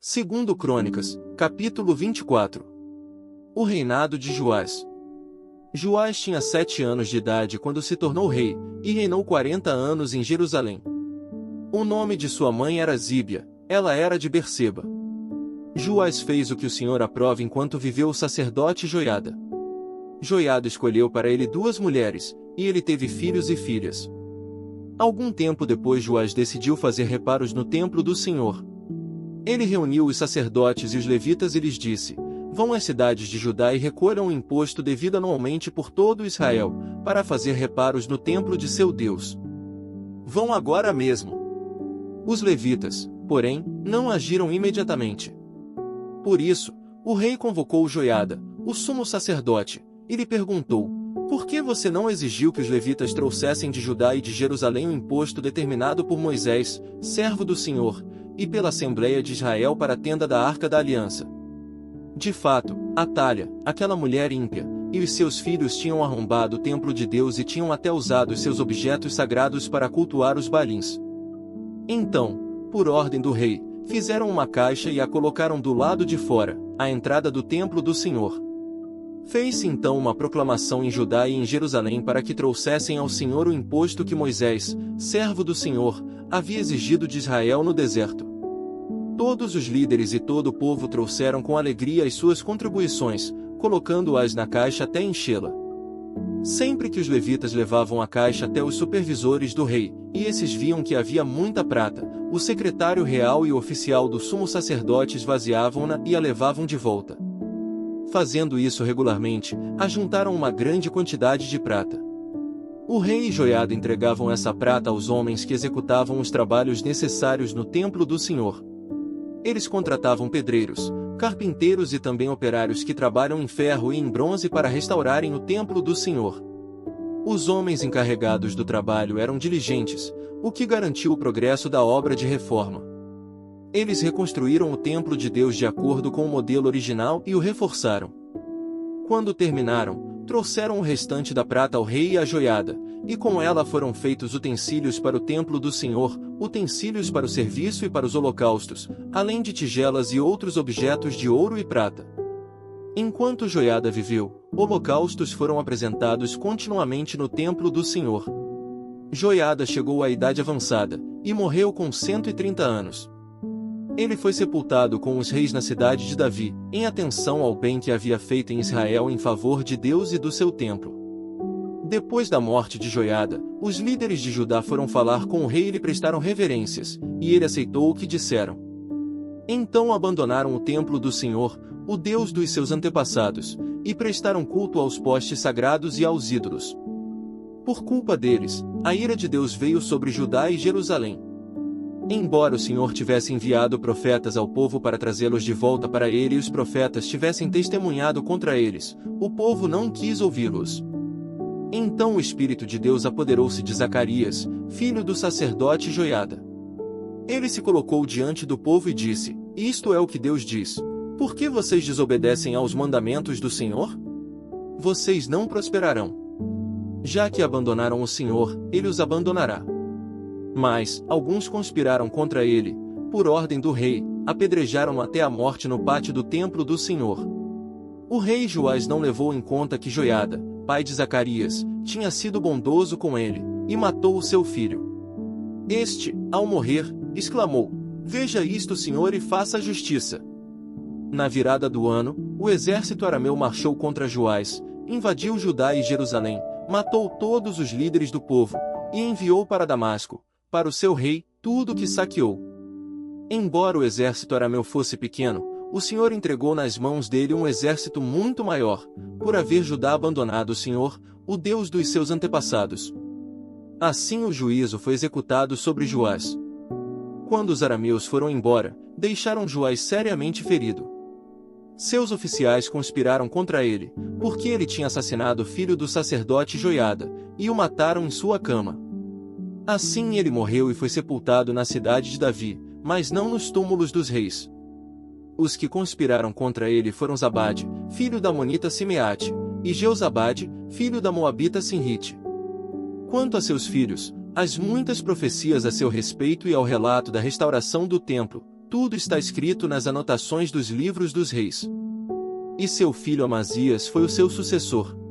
Segundo Crônicas, capítulo 24. O reinado de Joás. Joás tinha 7 anos de idade quando se tornou rei, e reinou 40 anos em Jerusalém. O nome de sua mãe era Zíbia, ela era de Berseba. Joás fez o que o Senhor aprova enquanto viveu o sacerdote Joiada. Joiada escolheu para ele 2 mulheres, e ele teve filhos e filhas. Algum tempo depois Joás decidiu fazer reparos no templo do Senhor. Ele reuniu os sacerdotes e os levitas e lhes disse: vão às cidades de Judá e recolham o imposto devido anualmente por todo Israel, para fazer reparos no templo de seu Deus. Vão agora mesmo. Os levitas, porém, não agiram imediatamente. Por isso, o rei convocou Joiada, o sumo sacerdote, e lhe perguntou: por que você não exigiu que os levitas trouxessem de Judá e de Jerusalém o imposto determinado por Moisés, servo do Senhor, e pela Assembleia de Israel para a tenda da Arca da Aliança? De fato, Atalha, aquela mulher ímpia, e os seus filhos tinham arrombado o templo de Deus e tinham até usado os seus objetos sagrados para cultuar os Baalins. Então, por ordem do rei, fizeram uma caixa e a colocaram do lado de fora, à entrada do templo do Senhor. Fez-se então uma proclamação em Judá e em Jerusalém para que trouxessem ao Senhor o imposto que Moisés, servo do Senhor, havia exigido de Israel no deserto. Todos os líderes e todo o povo trouxeram com alegria as suas contribuições, colocando-as na caixa até enchê-la. Sempre que os levitas levavam a caixa até os supervisores do rei, e esses viam que havia muita prata, o secretário real e o oficial do sumo sacerdote esvaziavam-na e a levavam de volta. Fazendo isso regularmente, ajuntaram uma grande quantidade de prata. O rei e Joiada entregavam essa prata aos homens que executavam os trabalhos necessários no templo do Senhor. Eles contratavam pedreiros, carpinteiros e também operários que trabalham em ferro e em bronze para restaurarem o templo do Senhor. Os homens encarregados do trabalho eram diligentes, o que garantiu o progresso da obra de reforma. Eles reconstruíram o templo de Deus de acordo com o modelo original e o reforçaram. Quando terminaram, trouxeram o restante da prata ao rei e à Joiada, e com ela foram feitos utensílios para o templo do Senhor, utensílios para o serviço e para os holocaustos, além de tigelas e outros objetos de ouro e prata. Enquanto Joiada viveu, holocaustos foram apresentados continuamente no templo do Senhor. Joiada chegou à idade avançada, e morreu com 130 anos. Ele foi sepultado com os reis na cidade de Davi, em atenção ao bem que havia feito em Israel em favor de Deus e do seu templo. Depois da morte de Joiada, os líderes de Judá foram falar com o rei e lhe prestaram reverências, e ele aceitou o que disseram. Então abandonaram o templo do Senhor, o Deus dos seus antepassados, e prestaram culto aos postes sagrados e aos ídolos. Por culpa deles, a ira de Deus veio sobre Judá e Jerusalém. Embora o Senhor tivesse enviado profetas ao povo para trazê-los de volta para ele e os profetas tivessem testemunhado contra eles, o povo não quis ouvi-los. Então o Espírito de Deus apoderou-se de Zacarias, filho do sacerdote Joiada. Ele se colocou diante do povo e disse: isto é o que Deus diz. Por que vocês desobedecem aos mandamentos do Senhor? Vocês não prosperarão. Já que abandonaram o Senhor, ele os abandonará. Mas, alguns conspiraram contra ele, por ordem do rei, apedrejaram-no até a morte no pátio do templo do Senhor. O rei Joás não levou em conta que Joiada, pai de Zacarias, tinha sido bondoso com ele, e matou o seu filho. Este, ao morrer, exclamou: veja isto, Senhor, e faça justiça. Na virada do ano, o exército arameu marchou contra Joás, invadiu Judá e Jerusalém, matou todos os líderes do povo, e enviou para Damasco, para o seu rei, tudo o que saqueou. Embora o exército arameu fosse pequeno, o Senhor entregou nas mãos dele um exército muito maior, por haver Judá abandonado o Senhor, o Deus dos seus antepassados. Assim o juízo foi executado sobre Joás. Quando os arameus foram embora, deixaram Joás seriamente ferido. Seus oficiais conspiraram contra ele, porque ele tinha assassinado o filho do sacerdote Joiada, e o mataram em sua cama. Assim ele morreu e foi sepultado na cidade de Davi, mas não nos túmulos dos reis. Os que conspiraram contra ele foram Zabade, filho da Amonita Simeate, e Jeozabade, filho da Moabita Sinrite. Quanto a seus filhos, as muitas profecias a seu respeito e ao relato da restauração do templo, Tudo está escrito nas anotações dos livros dos reis. E seu filho Amazias foi o seu sucessor.